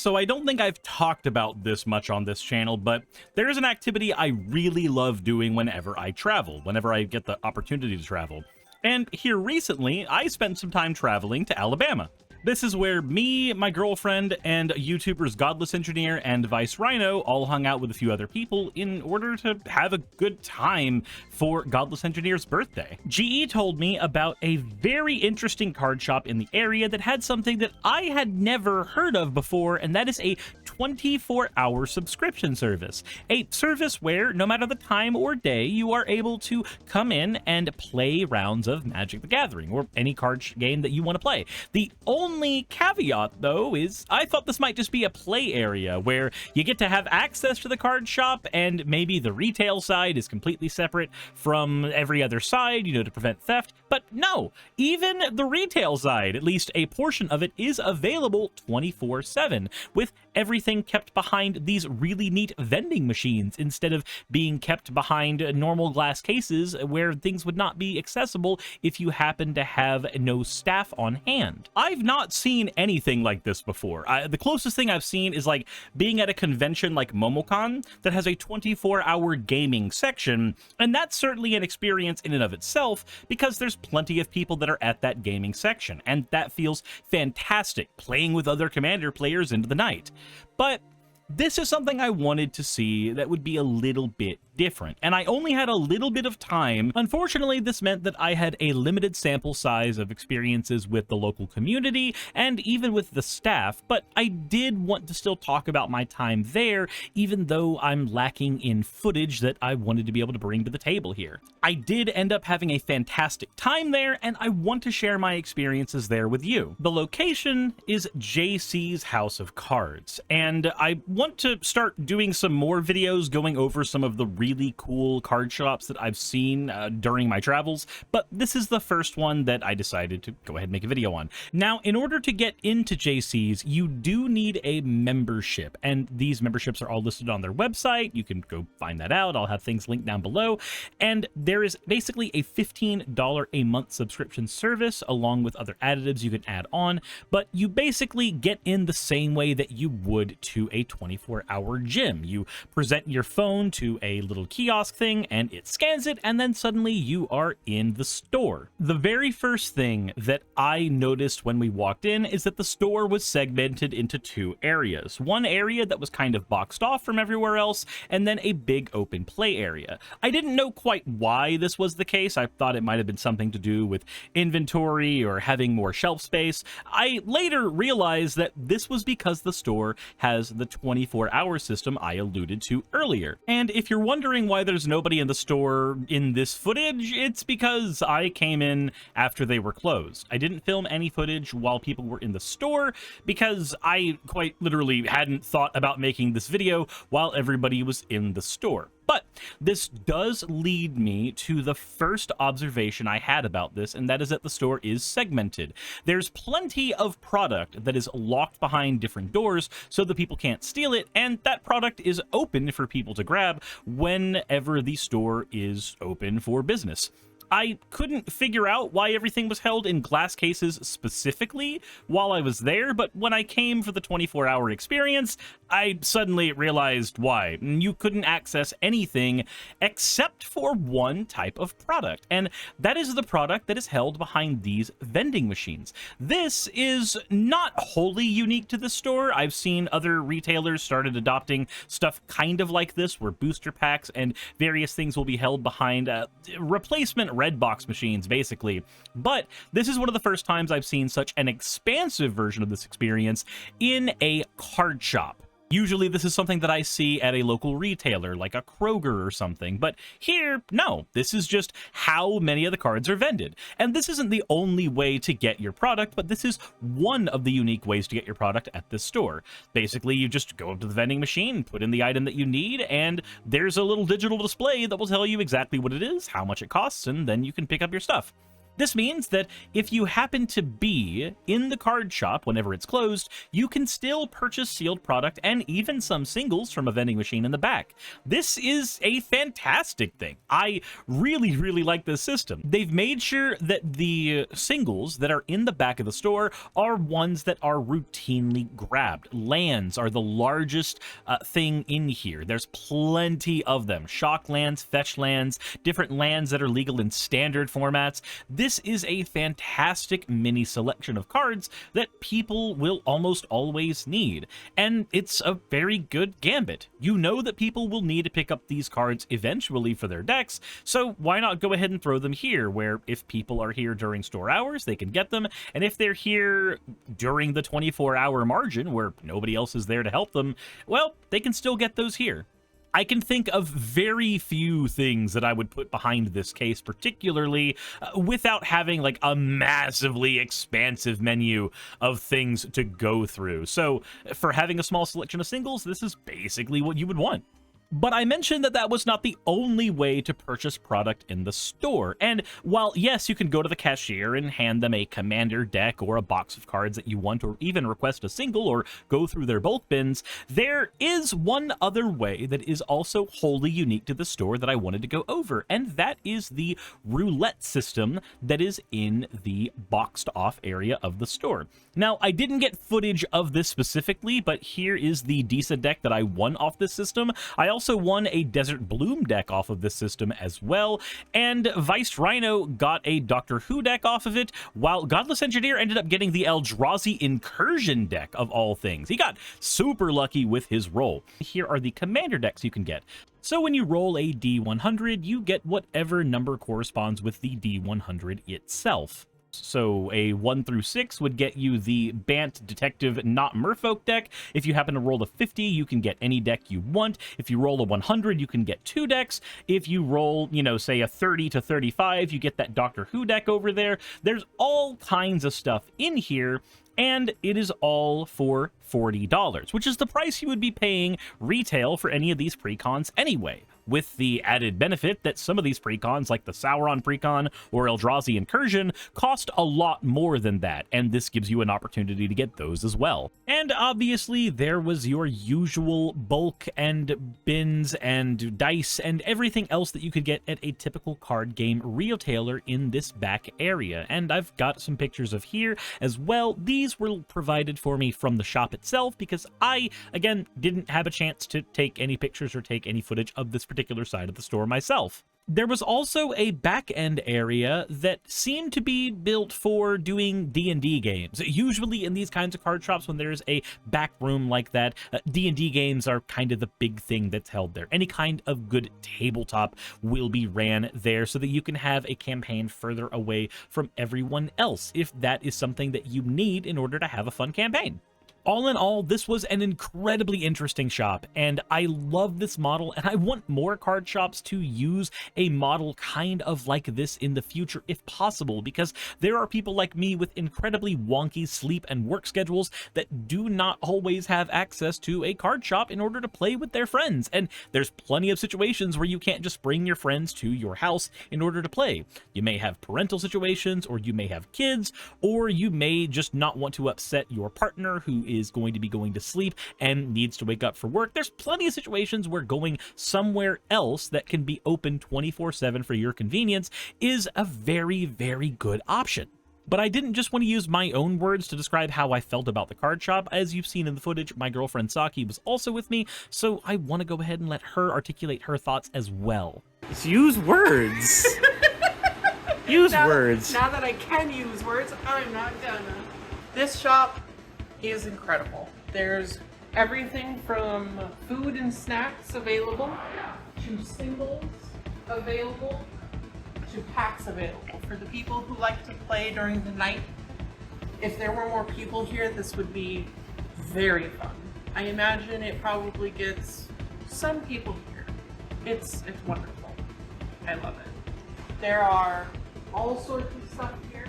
So I don't think I've talked about this much on this channel, but there is an activity I really love doing whenever I travel, whenever I get the opportunity to travel. And here recently, I spent some time traveling to Alabama. This is where me, my girlfriend, and YouTubers Godless Engineer and Vice Rhino all hung out with a few other people in order to have a good time for Godless Engineer's birthday. GE told me about a very interesting card shop in the area that had something that I had never heard of before, and that is a 24-hour subscription service. A service where, no matter the time or day, you are able to come in and play rounds of Magic the Gathering, or any card game that you want to play. The only caveat, though, is I thought this might just be a play area where you get to have access to the card shop and maybe the retail side is completely separate from every other side, you know, to prevent theft. But no, even the retail side, at least a portion of it, is available 24/7, with everything kept behind these really neat vending machines instead of being kept behind normal glass cases where things would not be accessible if you happen to have no staff on hand. I've not seen anything like this before. The closest thing I've seen is like being at a convention like MomoCon that has a 24-hour gaming section, and that's certainly an experience in and of itself because there's plenty of people that are at that gaming section, and that feels fantastic, playing with other Commander players into the night. But this is something I wanted to see that would be a little bit different, and I only had a little bit of time. Unfortunately, this meant that I had a limited sample size of experiences with the local community and even with the staff, but I did want to still talk about my time there, even though I'm lacking in footage that I wanted to be able to bring to the table here. I did end up having a fantastic time there, and I want to share my experiences there with you. The location is JC's House of Cards, and I want to start doing some more videos going over some of the really cool card shops that I've seen during my travels, but this is the first one that I decided to go ahead and make a video on. Now, in order to get into JC's, you do need a membership, and these memberships are all listed on their website. You can go find that out. I'll have things linked down below, and there is basically a $15 a month subscription service along with other additives you can add on, but you basically get in the same way that you would to a 24-hour gym. You present your phone to a little kiosk thing and it scans it, and then suddenly you are in the store. The very first thing that I noticed when we walked in is that the store was segmented into two areas. One area that was kind of boxed off from everywhere else, and then a big open play area. I didn't know quite why this was the case. I thought it might have been something to do with inventory or having more shelf space. I later realized that this was because the store has the 24-hour system I alluded to earlier. And if you're wondering why there's nobody in the store in this footage, it's because I came in after they were closed. I didn't film any footage while people were in the store because I quite literally hadn't thought about making this video while everybody was in the store. But this does lead me to the first observation I had about this, and that is that the store is segmented. There's plenty of product that is locked behind different doors so that people can't steal it, and that product is open for people to grab whenever the store is open for business. I couldn't figure out why everything was held in glass cases specifically while I was there, but when I came for the 24-hour experience, I suddenly realized why. You couldn't access anything except for one type of product, and that is the product that is held behind these vending machines. This is not wholly unique to the store. I've seen other retailers started adopting stuff kind of like this, where booster packs and various things will be held behind replacement red box machines, basically. But this is one of the first times I've seen such an expansive version of this experience in a card shop. Usually this is something that I see at a local retailer like a Kroger or something, but here, no, this is just how many of the cards are vended. And this isn't the only way to get your product, but this is one of the unique ways to get your product at this store. Basically, you just go up to the vending machine, put in the item that you need, and there's a little digital display that will tell you exactly what it is, how much it costs, and then you can pick up your stuff. This means that if you happen to be in the card shop whenever it's closed, you can still purchase sealed product and even some singles from a vending machine in the back. This is a fantastic thing. I really, really like this system. They've made sure that the singles that are in the back of the store are ones that are routinely grabbed. Lands are the largest thing in here. There's plenty of them. Shock lands, fetch lands, different lands that are legal in standard formats. This is a fantastic mini selection of cards that people will almost always need, and it's a very good gambit. You know that people will need to pick up these cards eventually for their decks, so why not go ahead and throw them here, where if people are here during store hours, they can get them, and if they're here during the 24-hour margin where nobody else is there to help them, well, they can still get those here. I can think of very few things that I would put behind this case, particularly without having like a massively expansive menu of things to go through. So for having a small selection of singles, this is basically what you would want. But I mentioned that that was not the only way to purchase product in the store. And while, yes, you can go to the cashier and hand them a commander deck or a box of cards that you want, or even request a single or go through their bulk bins, there is one other way that is also wholly unique to the store that I wanted to go over, and that is the roulette system that is in the boxed off area of the store. Now, I didn't get footage of this specifically, but here is the Disa deck that I won off this system. I also won a Desert Bloom deck off of this system as well, and Vice Rhino got a Doctor Who deck off of it, while Godless Engineer ended up getting the Eldrazi Incursion deck of all things. He got super lucky with his roll. Here are the commander decks you can get. So when you roll a D100, you get whatever number corresponds with the D100 itself. So a 1 through 6 would get you the Bant Detective Not Merfolk deck. If you happen to roll a 50, you can get any deck you want. If you roll a 100, you can get 2 decks. If you roll, say a 30 to 35, you get that Doctor Who deck over there. There's all kinds of stuff in here, and it is all for $40, which is the price you would be paying retail for any of these precons anyway, with the added benefit that some of these precons, like the Sauron precon or Eldrazi Incursion, cost a lot more than that, and this gives you an opportunity to get those as well. And obviously, there was your usual bulk and bins and dice and everything else that you could get at a typical card game retailer in this back area, and I've got some pictures of here as well. These were provided for me from the shop itself because I, again, didn't have a chance to take any pictures or take any footage of this particular side of the store myself. There was also a back-end area that seemed to be built for doing D&D games. Usually in these kinds of card shops, when there's a back room like that, D&D games are kind of the big thing that's held there. Any kind of good tabletop will be ran there so that you can have a campaign further away from everyone else, if that is something that you need in order to have a fun campaign. All in all, this was an incredibly interesting shop, and I love this model, and I want more card shops to use a model kind of like this in the future if possible, because there are people like me with incredibly wonky sleep and work schedules that do not always have access to a card shop in order to play with their friends, and there's plenty of situations where you can't just bring your friends to your house in order to play. You may have parental situations, or you may have kids, or you may just not want to upset your partner who is going to be going to sleep and needs to wake up for work. There's plenty of situations where going somewhere else that can be open 24/7 for your convenience is a very, very good option. But I didn't just want to use my own words to describe how I felt about the card shop. As you've seen in the footage, my girlfriend Saki was also with me, so I want to go ahead and let her articulate her thoughts as well. Use words. Use words. Now that I can use words, I'm not gonna. This shop is incredible. There's everything from food and snacks available, to singles available, to packs available. For the people who like to play during the night, if there were more people here, this would be very fun. I imagine it probably gets some people here. It's wonderful. I love it. There are all sorts of stuff here.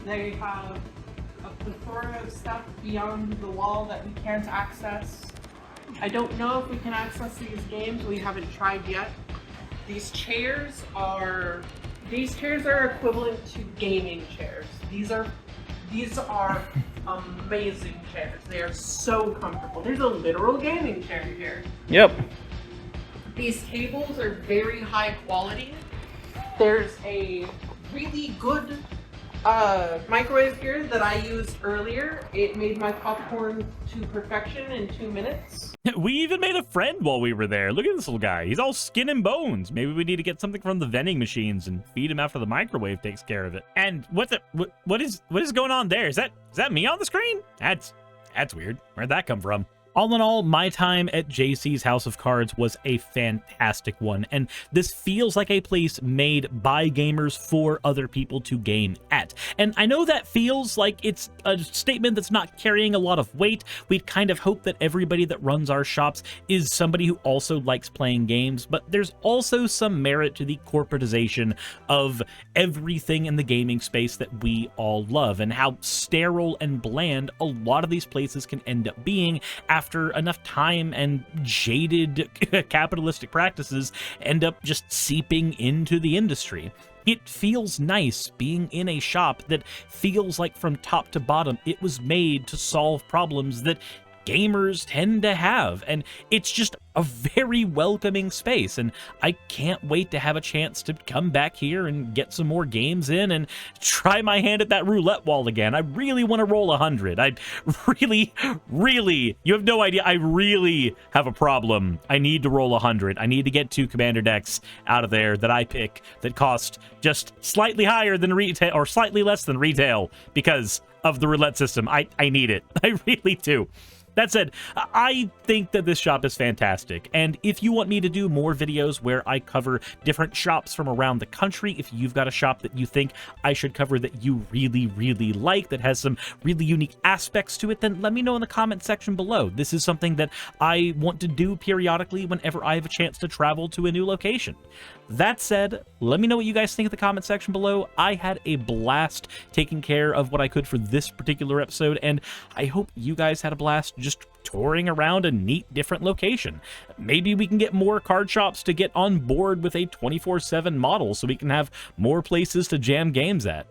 They have a plethora of stuff beyond the wall that we can't access. I don't know if we can access these games. We haven't tried yet. These chairs are These chairs are equivalent to gaming chairs. These are amazing chairs. They are so comfortable. There's a literal gaming chair here. Yep. These tables are very high quality. There's a really good microwave here that I used earlier. It made my popcorn to perfection in 2 minutes. We even made a friend while we were there. Look at this little guy. He's all skin and bones. Maybe we need to get something from the vending machines and feed him after the microwave takes care of it. And what is going on there? Is that me on the screen? That's weird. Where'd that come from? All in all, my time at JC's House of Cards was a fantastic one, and this feels like a place made by gamers for other people to game at. And I know that feels like it's a statement that's not carrying a lot of weight. We'd kind of hope that everybody that runs our shops is somebody who also likes playing games, but there's also some merit to the corporatization of everything in the gaming space that we all love, and how sterile and bland a lot of these places can end up being after enough time and jaded capitalistic practices end up just seeping into the industry. It feels nice being in a shop that feels like from top to bottom it was made to solve problems that gamers tend to have, and it's just a very welcoming space, and I can't wait to have a chance to come back here and get some more games in and try my hand at that roulette wall again. I really want to roll 100. I really, you have no idea, I really have a problem. I need to roll 100. I need to get 2 commander decks out of there that I pick that cost just slightly higher than retail, or slightly less than retail, because of the roulette system. I need it. I really do. That said, I think that this shop is fantastic, and if you want me to do more videos where I cover different shops from around the country, if you've got a shop that you think I should cover that you really, really like, that has some really unique aspects to it, then let me know in the comment section below. This is something that I want to do periodically whenever I have a chance to travel to a new location. That said, let me know what you guys think in the comment section below. I had a blast taking care of what I could for this particular episode, and I hope you guys had a blast just touring around a neat different location. Maybe we can get more card shops to get on board with a 24/7 model so we can have more places to jam games at.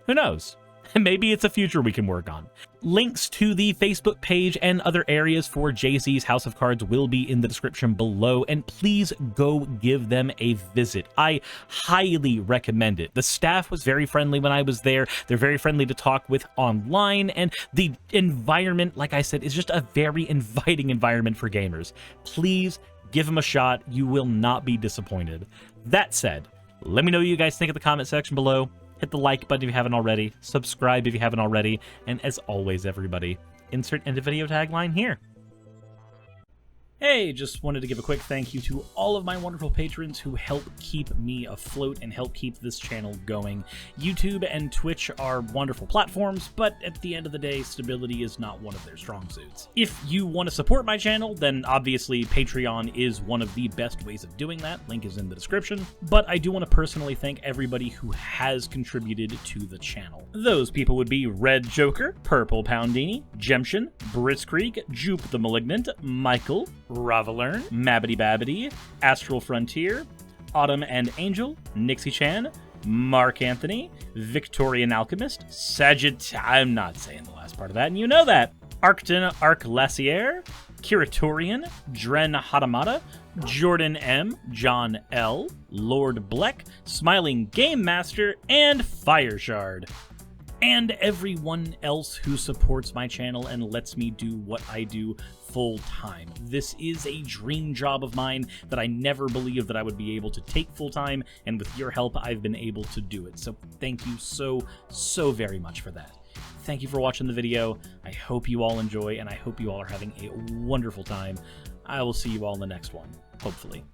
Who knows? Maybe it's a future we can work on. Links to the Facebook page and other areas for JC's House of Cards will be in the description below, and please go give them a visit. I highly recommend it. The staff was very friendly when I was there. They're very friendly to talk with online, and the environment, like I said, is just a very inviting environment for gamers. Please give them a shot. You will not be disappointed. That said, let me know what you guys think in the comment section below. Hit the like button if you haven't already, subscribe if you haven't already, and as always, everybody, insert end of video tagline here. Hey, just wanted to give a quick thank you to all of my wonderful patrons who help keep me afloat and help keep this channel going. YouTube and Twitch are wonderful platforms, but at the end of the day, stability is not one of their strong suits. If you want to support my channel, then obviously Patreon is one of the best ways of doing that. Link is in the description. But I do want to personally thank everybody who has contributed to the channel. Those people would be Red Joker, Purple Poundini, Jemshin, Britzkrieg, Jupe the Malignant, Michael, Ravelern, Mabbity Babbity, Astral Frontier, Autumn and Angel, Nixie Chan, Mark Anthony, Victorian Alchemist, I'm not saying the last part of that, and you know that, Arcton Arclacier, Kiratorian, Dren Hadamata, Jordan M, John L, Lord Bleck, Smiling Game Master, and Fireshard. And everyone else who supports my channel and lets me do what I do full time. This is a dream job of mine that I never believed that I would be able to take full time, and with your help, I've been able to do it. So thank you so very much for that. Thank you for watching the video. I hope you all enjoy, and I hope you all are having a wonderful time. I will see you all in the next one, hopefully.